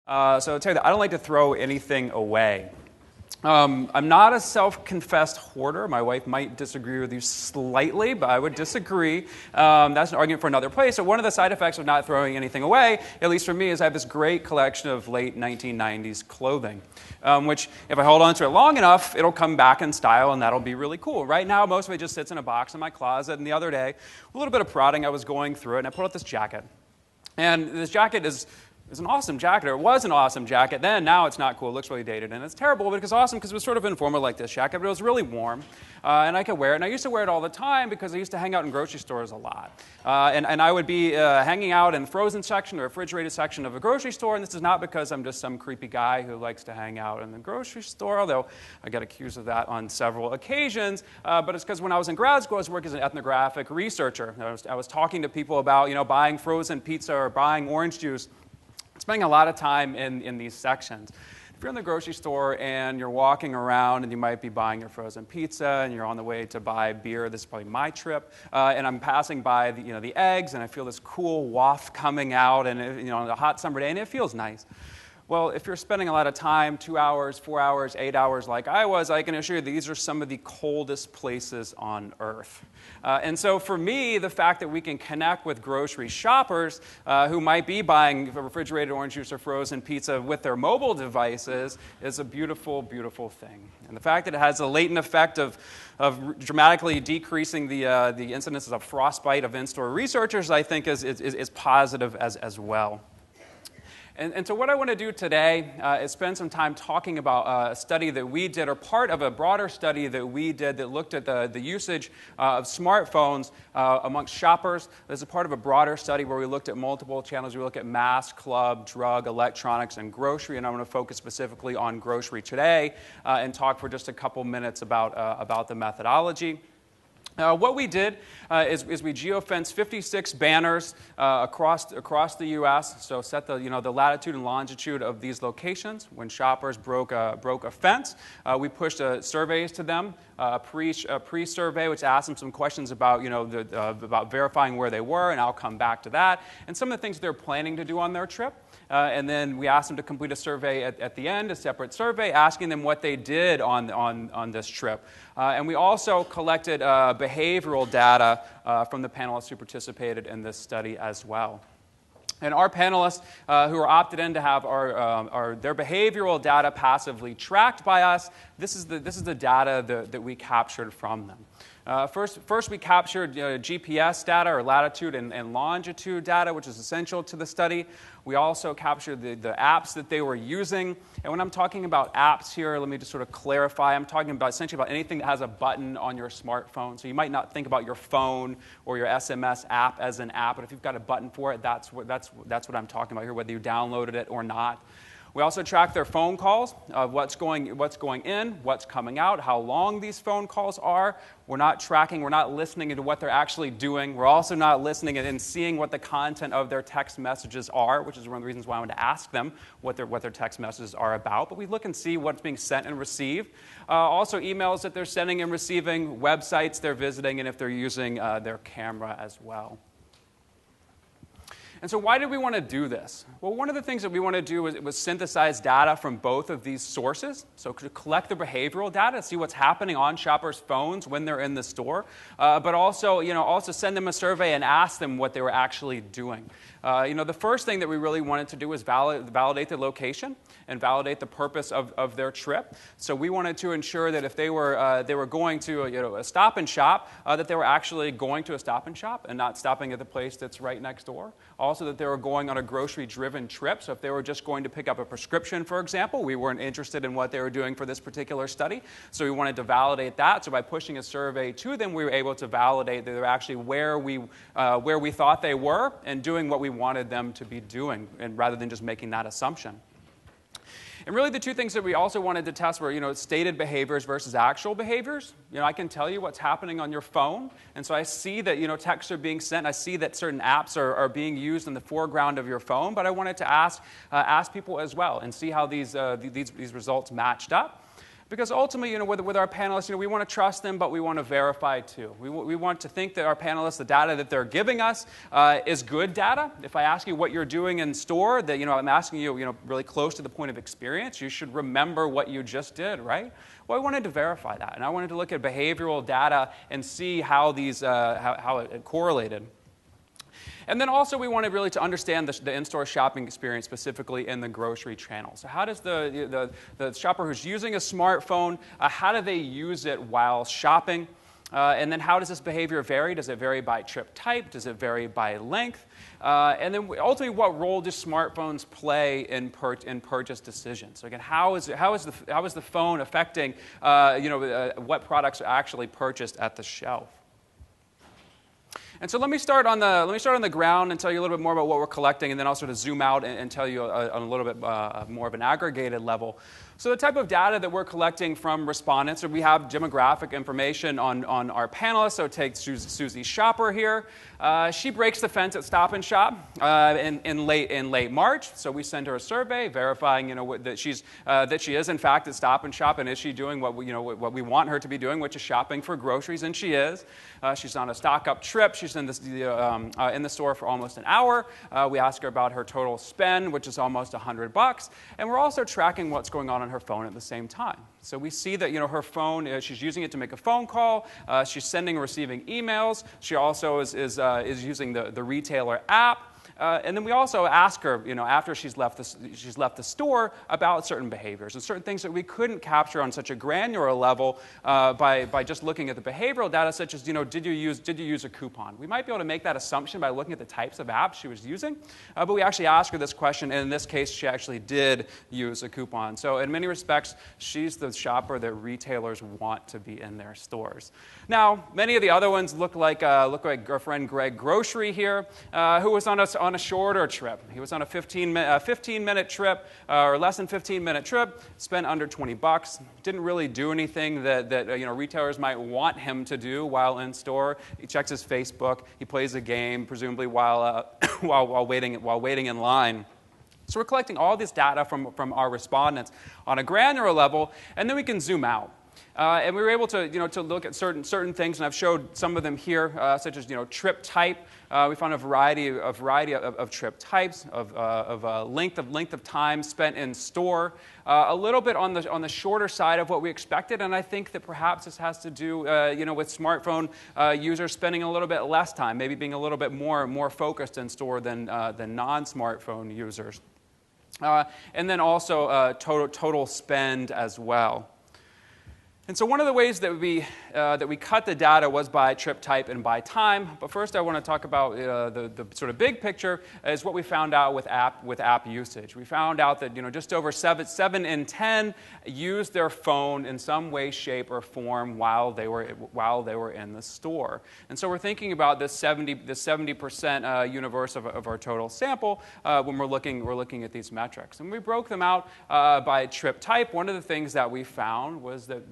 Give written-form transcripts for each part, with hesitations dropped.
So I'll tell you that I don't like to throw anything away. I'm not a self-confessed hoarder. My wife might disagree with you slightly, but I would disagree. That's an argument for another place. So one of the side effects of not throwing anything away, at least for me, is I have this great collection of late 1990s clothing, which if I hold on to it long enough, it'll come back in style, and that'll be really cool. Right now, most of it just sits in a box in my closet, and the other day, a little bit of prodding, I was going through it, and I pulled out this jacket. And this jacket is an awesome jacket, or it was an awesome jacket then. Now it's not cool. It looks really dated, and it's terrible, but it's awesome because it was sort of informal like this jacket, but it was really warm, and I could wear it. And I used to wear it all the time because I used to hang out in grocery stores a lot. And I would be hanging out in the frozen section or refrigerated section of a grocery store, and this is not because I'm just some creepy guy who likes to hang out in the grocery store, although I got accused of that on several occasions, but it's because when I was in grad school, I was working as an ethnographic researcher. I was talking to people about, buying frozen pizza or buying orange juice, spending a lot of time in these sections. If you're in the grocery store and you're walking around and you might be buying your frozen pizza and you're on the way to buy beer, this is probably my trip, and I'm passing by the eggs and I feel this cool waft coming out and on a hot summer day and it feels nice. Well, if you're spending a lot of time, 2 hours, 4 hours, 8 hours like I was, I can assure you these are some of the coldest places on earth. And so for me, the fact that we can connect with grocery shoppers who might be buying refrigerated orange juice or frozen pizza with their mobile devices is a beautiful, beautiful thing. And the fact that it has a latent effect of dramatically decreasing the incidences of frostbite of in-store researchers, I think is positive as well. And so what I want to do today is spend some time talking about a study that we did, or part of a broader study that we did that looked at the usage of smartphones amongst shoppers. This is part of a broader study where we looked at multiple channels. We looked at mass, club, drug, electronics, and grocery, and I want to focus specifically on grocery today and talk for just a couple minutes about the methodology. What we did is we geofenced 56 banners across the U.S. So set the latitude and longitude of these locations. When shoppers broke a fence, we pushed surveys to them, a pre-survey which asked them some questions about about verifying where they were, and I'll come back to that, and some of the things they're planning to do on their trip. And then we asked them to complete a survey at the end, a separate survey, asking them what they did on this trip. And we also collected behavioral data from the panelists who participated in this study as well. And our panelists who are opted in to have their behavioral data passively tracked by us, this is the data that we captured from them. First, we captured GPS data, or latitude and longitude data, which is essential to the study. We also captured the apps that they were using. And when I'm talking about apps here, let me just sort of clarify. I'm talking about essentially about anything that has a button on your smartphone. So you might not think about your phone or your SMS app as an app, but if you've got a button for it, that's what I'm talking about here, whether you downloaded it or not. We also track their phone calls, what's going in, what's coming out, how long these phone calls are. We're not listening into what they're actually doing. We're also not listening and seeing what the content of their text messages are, which is one of the reasons why I wanted to ask them what their text messages are about. But we look and see what's being sent and received. Also emails that they're sending and receiving, websites they're visiting, and if they're using their camera as well. And so why did we want to do this? Well, one of the things that we want to do was synthesize data from both of these sources. So to collect the behavioral data, see what's happening on shoppers' phones when they're in the store, but also send them a survey and ask them what they were actually doing. The first thing that we really wanted to do was validate the location and validate the purpose of their trip. So we wanted to ensure that if they were going to a stop and shop, that they were actually going to a stop and shop and not stopping at the place that's right next door. Also, that they were going on a grocery-driven trip. So if they were just going to pick up a prescription, for example, we weren't interested in what they were doing for this particular study. So we wanted to validate that. So by pushing a survey to them, we were able to validate that they were actually where we thought they were and doing what we wanted them to be doing, and rather than just making that assumption. And really the two things that we also wanted to test were, stated behaviors versus actual behaviors. I can tell you what's happening on your phone, and so I see that, texts are being sent. I see that certain apps are being used in the foreground of your phone, but I wanted to ask people as well and see how these results matched up. Because ultimately, with our panelists, we want to trust them, but we want to verify too. We want to think that our panelists, the data that they're giving us, is good data. If I ask you what you're doing in store, that I'm asking you, really close to the point of experience, you should remember what you just did, right? Well, I wanted to verify that, and I wanted to look at behavioral data and see how these how it correlated. And then also we wanted really to understand the in-store shopping experience specifically in the grocery channel. So how does the shopper who's using a smartphone, how do they use it while shopping? And then how does this behavior vary? Does it vary by trip type? Does it vary by length? And then ultimately, what role do smartphones play in purchase decisions? So again, how is the phone affecting what products are actually purchased at the shelf? And so let me start on the ground and tell you a little bit more about what we're collecting, and then I'll sort of zoom out and tell you on a little bit more of an aggregated level. So the type of data that we're collecting from respondents, so we have demographic information on our panelists. So take Susie Shopper here. She breaks the fence at Stop and Shop in late March. So we send her a survey verifying that she is in fact at Stop and Shop, and is she doing what we want her to be doing, which is shopping for groceries, and she is. She's on a stock-up trip. She's in the store for almost an hour. We ask her about her total spend, which is almost $100, and we're also tracking what's going on her phone at the same time. So we see that her phone, she's using it to make a phone call. She's sending and receiving emails. She also is using the retailer app. And then we also ask her, after she's left the store, about certain behaviors and certain things that we couldn't capture on such a granular level by just looking at the behavioral data, such as, did you use a coupon? We might be able to make that assumption by looking at the types of apps she was using, but we actually asked her this question, and in this case, she actually did use a coupon. So in many respects, she's the shopper that retailers want to be in their stores. Now, many of the other ones look like our friend Greg Grocery here, who was on a shorter trip. He was on a 15-minute trip, or less than 15-minute trip, spent under $20. Didn't really do anything that retailers might want him to do while in store. He checks his Facebook. He plays a game, presumably while waiting in line. So we're collecting all this data from our respondents on a granular level, and then we can zoom out. And we were able to look at certain things, and I've showed some of them here, such as trip type. We found a variety of trip types, of length of time spent in store. A little bit on the shorter side of what we expected, and I think that perhaps this has to do with smartphone users spending a little bit less time, maybe being a little bit more focused in store than non-smartphone users. And then also total spend as well. And so one of the ways that we cut the data was by trip type and by time. But first, I want to talk about the sort of big picture is what we found out with app usage. We found out that just over 7 in 10 used their phone in some way, shape, or form while they were in the store. And so we're thinking about this 70% universe of our total sample when we're looking at these metrics. And we broke them out by trip type. One of the things that we found was that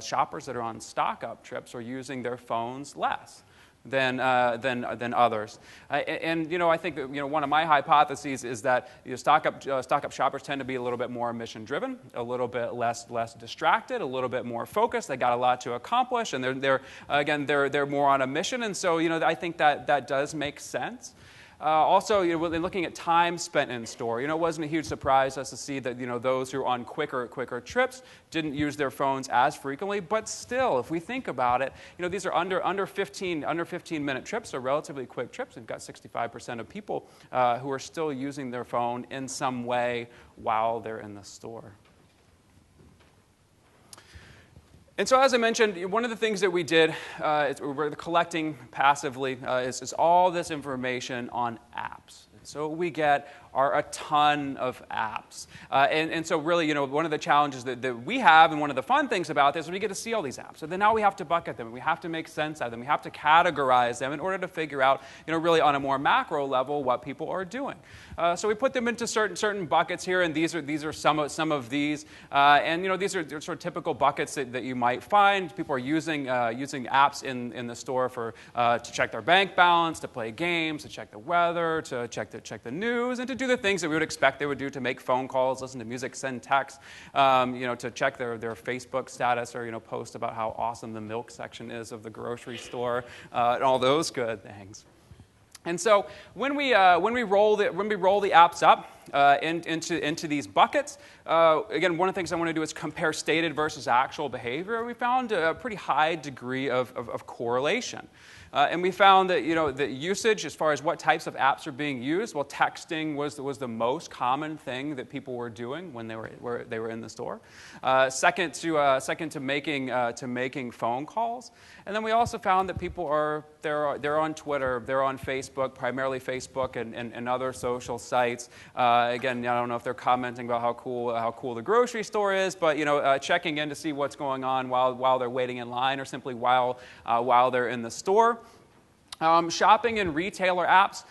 shoppers that are on stock-up trips are using their phones less than others. And I think that one of my hypotheses is that stock-up shoppers tend to be a little bit more mission-driven, a little bit less distracted, a little bit more focused. They got a lot to accomplish, and they're more on a mission. And so I think that does make sense. Also, when looking at time spent in store, it wasn't a huge surprise to us to see that those who are on quicker trips didn't use their phones as frequently. But still, if we think about it, these are under 15-minute trips, so relatively quick trips. We've got 65% of people who are still using their phone in some way while they're in the store. And so, as I mentioned, one of the things that we did, we're collecting passively, is all this information on apps. So what we get are a ton of apps. And so really, one of the challenges that we have, and one of the fun things about this, is we get to see all these apps. So then now we have to bucket them. We have to make sense out of them. We have to categorize them in order to figure out, really on a more macro level, what people are doing. So we put them into certain buckets here, and these are some of these. And these are sort of typical buckets that you might find. People are using apps in the store to check their bank balance, to play games, to check the weather, to check the news, and to do the things that we would expect they would do to make phone calls, listen to music, send texts, to check their Facebook status or, post about how awesome the milk section is of the grocery store, and all those good things. And so when we roll the apps up into these buckets, again, one of the things I want to do is compare stated versus actual behavior. We found a pretty high degree of correlation. And we found that the usage, as far as what types of apps are being used, well, texting was the most common thing that people were doing when they were in the store. Second to making phone calls, and then we also found that people they're on Twitter, they're on Facebook, primarily Facebook and other social sites. Again, I don't know if they're commenting about how cool the grocery store is, but checking in to see what's going on while they're waiting in line, or simply while they're in the store. Shopping and retailer apps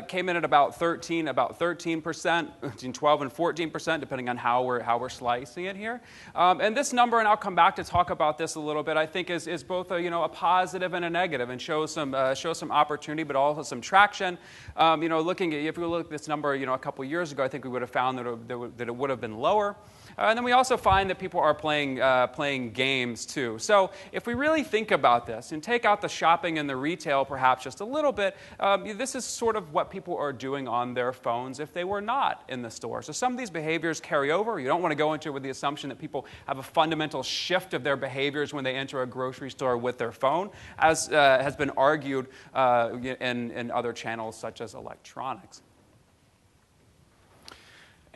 came in at about 13%, between 12 and 14%, depending on how we're slicing it here. And this number, and I'll come back to talk about this a little bit, I think is both a positive and a negative, and shows some opportunity, but also some traction. If we look at this number, a couple years ago, I think we would have found that it would have been lower. And then we also find that people are playing games too. So if we really think about this and take out the shopping and the retail perhaps just a little bit, this is sort of what people are doing on their phones if they were not in the store. So some of these behaviors carry over. You don't want to go into it with the assumption that people have a fundamental shift of their behaviors when they enter a grocery store with their phone, as has been argued in other channels such as electronics.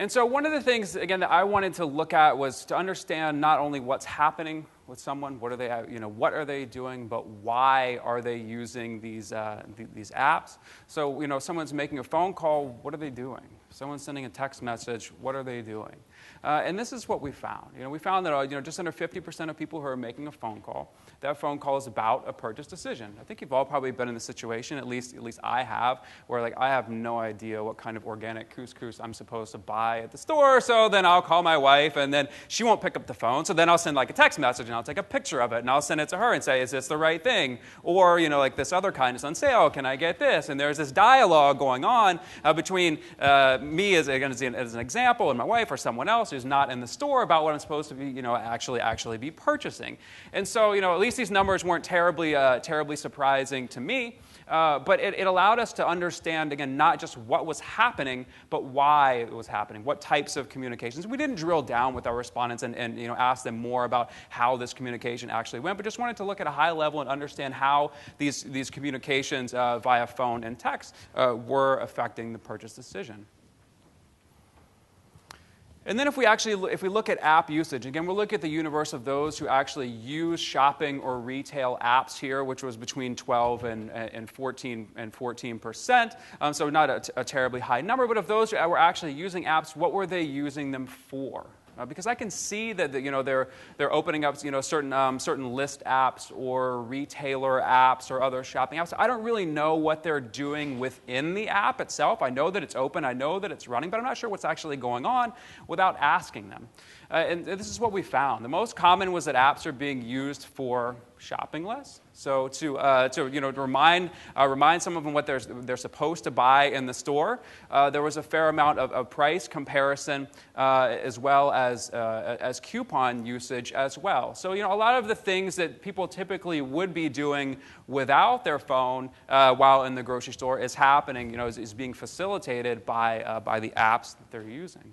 And so one of the things, again, that I wanted to look at was to understand not only what's happening with someone, what are they doing, but why are they using these apps? So, if someone's making a phone call, what are they doing? If someone's sending a text message, what are they doing? And this is what we found. We found that just under 50% of people who are making a phone call, that phone call is about a purchase decision. I think you've all probably been in the situation, at least I have, where I have no idea what kind of organic couscous I'm supposed to buy at the store. So then I'll call my wife, and then she won't pick up the phone. So then I'll send a text message, and I'll take a picture of it, and I'll send it to her and say, "Is this the right thing?" Or this other kind is on sale. Can I get this? And there's this dialogue going on between me as an example and my wife or someone else who's not in the store about what I'm supposed to be actually be purchasing. And so at least these numbers weren't terribly surprising to me. But it allowed us to understand, again, not just what was happening, but why it was happening, what types of communications. We didn't drill down with our respondents and ask them more about how this communication actually went, but just wanted to look at a high level and understand how these communications via phone and text were affecting the purchase decision. And then if we look at app usage, again, we'll look at the universe of those who actually use shopping or retail apps here, which was between 12 and 14%. So not a terribly high number, but of those who were actually using apps, what were they using them for? Because I can see that they're opening up certain list apps or retailer apps or other shopping apps. I don't really know what they're doing within the app itself. I know that it's open, I know that it's running, but I'm not sure what's actually going on without asking them. And this is what we found. The most common was that apps are being used for shopping less. So to remind some of them what they're supposed to buy in the store. There was a fair amount of price comparison as well as coupon usage as well. So a lot of the things that people typically would be doing without their phone while in the grocery store is happening. Is being facilitated by the apps that they're using.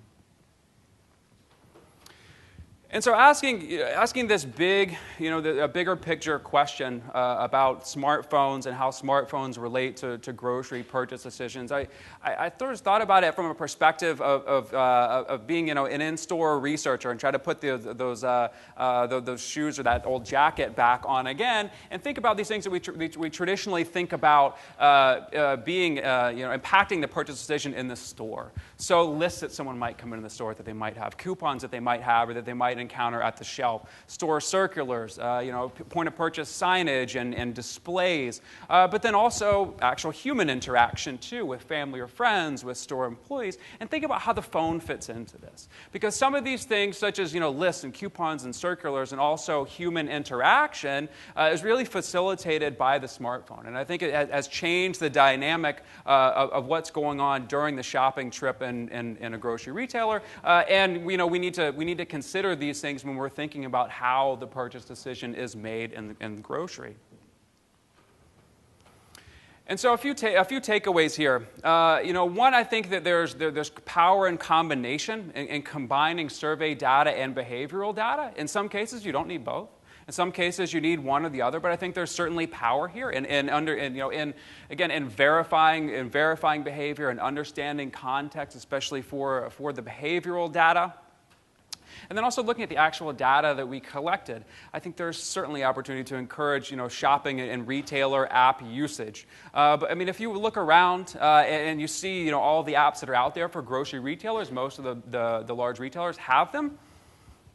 And so asking this a bigger picture question about smartphones and how smartphones relate to grocery purchase decisions, I thought about it from a perspective of being an in-store researcher and try to put those shoes or that old jacket back on again and think about these things that we traditionally think about being impacting the purchase decision in the store. So lists that someone might come into the store that they might have, coupons that they might have, or that they might might encounter at the shelf, store circulars, point-of-purchase signage and displays, but then also actual human interaction too with family or friends, with store employees, and think about how the phone fits into this. Because some of these things, such as lists and coupons and circulars and also human interaction, is really facilitated by the smartphone. And I think it has changed the dynamic of what's going on during the shopping trip in a grocery retailer. And we need to consider these things when we're thinking about how the purchase decision is made in the grocery. And so a few takeaways here. One, I think that there's power in combination in combining survey data and behavioral data. In some cases, you don't need both. In some cases, you need one or the other, but I think there's certainly power here in verifying behavior and understanding context, especially for the behavioral data. And then also looking at the actual data that we collected, I think there's certainly opportunity to encourage, shopping and retailer app usage. But I mean, if you look around and you see, all the apps that are out there for grocery retailers, most of the large retailers have them.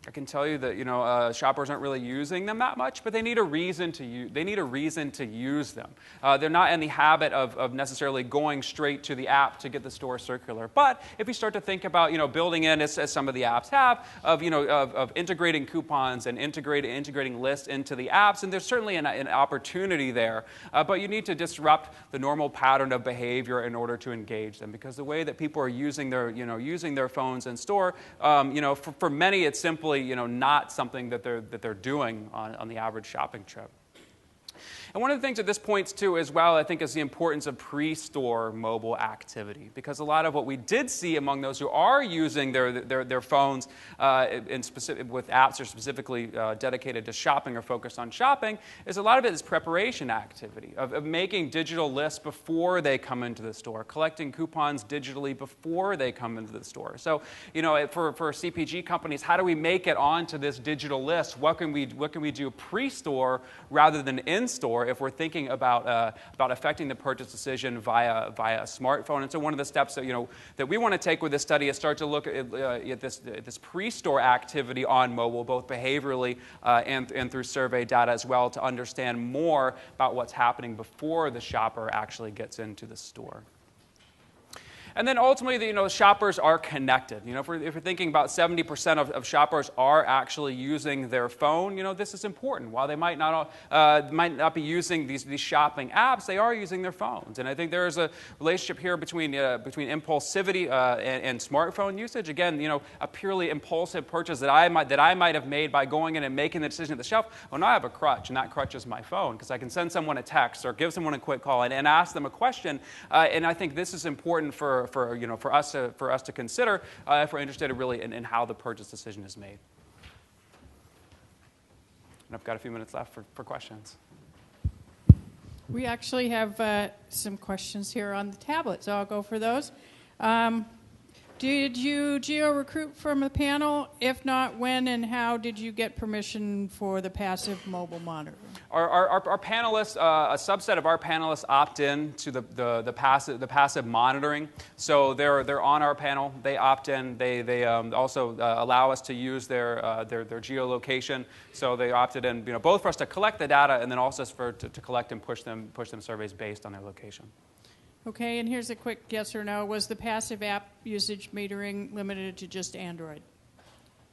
I can tell you that shoppers aren't really using them that much, but they need a reason to use them. They're not in the habit of necessarily going straight to the app to get the store circular. But if you start to think about building in, as some of the apps have, of integrating coupons and integrating lists into the apps, and there's certainly an opportunity there. But you need to disrupt the normal pattern of behavior in order to engage them, because the way that people are using their phones in store, for many it's simply not something that they're doing on the average shopping trip. And one of the things that this points to as well, I think, is the importance of pre-store mobile activity. Because a lot of what we did see among those who are using their phones with apps that are specifically dedicated to shopping or focused on shopping, is a lot of it is preparation activity, of making digital lists before they come into the store, collecting coupons digitally before they come into the store. So, for CPG companies, how do we make it onto this digital list? What can we do pre-store rather than in-store, if we're thinking about affecting the purchase decision via a smartphone? And so one of the steps that we want to take with this study is start to look at this pre-store activity on mobile, both behaviorally and through survey data as well, to understand more about what's happening before the shopper actually gets into the store. And then ultimately, shoppers are connected. If we're thinking about 70% of shoppers are actually using their phone, this is important. While they might not be using these shopping apps, they are using their phones. And I think there is a relationship here between impulsivity and smartphone usage. Again, a purely impulsive purchase that I might have made by going in and making the decision at the shelf. Well, now I have a crutch, and that crutch is my phone, because I can send someone a text or give someone a quick call and ask them a question. And I think this is important for us to consider if we're interested really in how the purchase decision is made. And I've got a few minutes left for questions. We actually have some questions here on the tablet, so I'll go for those. Did you geo-recruit from the panel? If not, when and how did you get permission for the passive mobile monitoring? Our panelists, a subset of our panelists opt in to the passive monitoring. So they're on our panel. They opt in. They also allow us to use their geolocation. So they opted in, both for us to collect the data and then also to collect and push them surveys based on their location. Okay, and here's a quick yes or no. Was the passive app usage metering limited to just Android?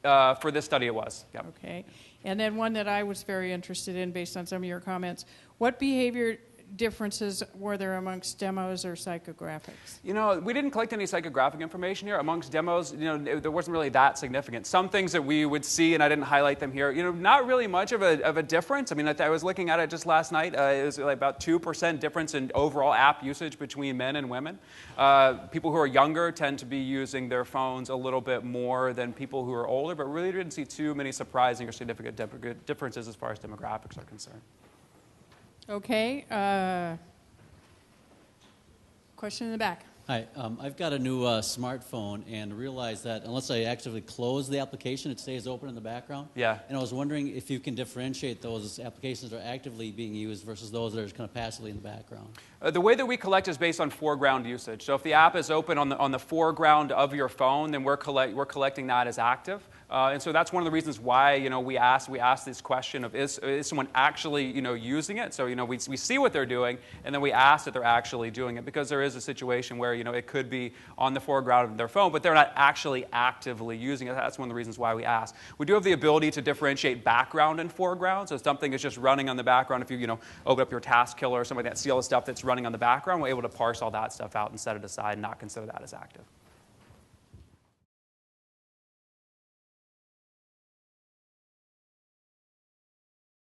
For this study, it was. Yep. Okay. And then one that I was very interested in based on some of your comments. What behavior differences were there amongst demos or psychographics? We didn't collect any psychographic information here. Amongst demos, there wasn't really that significant. Some things that we would see, and I didn't highlight them here, not really much of a difference. I mean, I was looking at it just last night. It was like about 2% difference in overall app usage between men and women. People who are younger tend to be using their phones a little bit more than people who are older, but really didn't see too many surprising or significant differences as far as demographics are concerned. Okay. Question in the back. Hi. I've got a new smartphone and realized that unless I actively close the application, it stays open in the background. Yeah. And I was wondering if you can differentiate those applications that are actively being used versus those that are kind of passively in the background. The way that we collect is based on foreground usage. So if the app is open on the foreground of your phone, then we're collecting that as active. And so that's one of the reasons why, we ask this question of is someone actually, using it? So, we see what they're doing, and then we ask that they're actually doing it, because there is a situation where, it could be on the foreground of their phone, but they're not actually actively using it. That's one of the reasons why we ask. We do have the ability to differentiate background and foreground. So if something is just running on the background, if you, open up your task killer or something like that, see all the stuff that's running on the background, we're able to parse all that stuff out and set it aside and not consider that as active.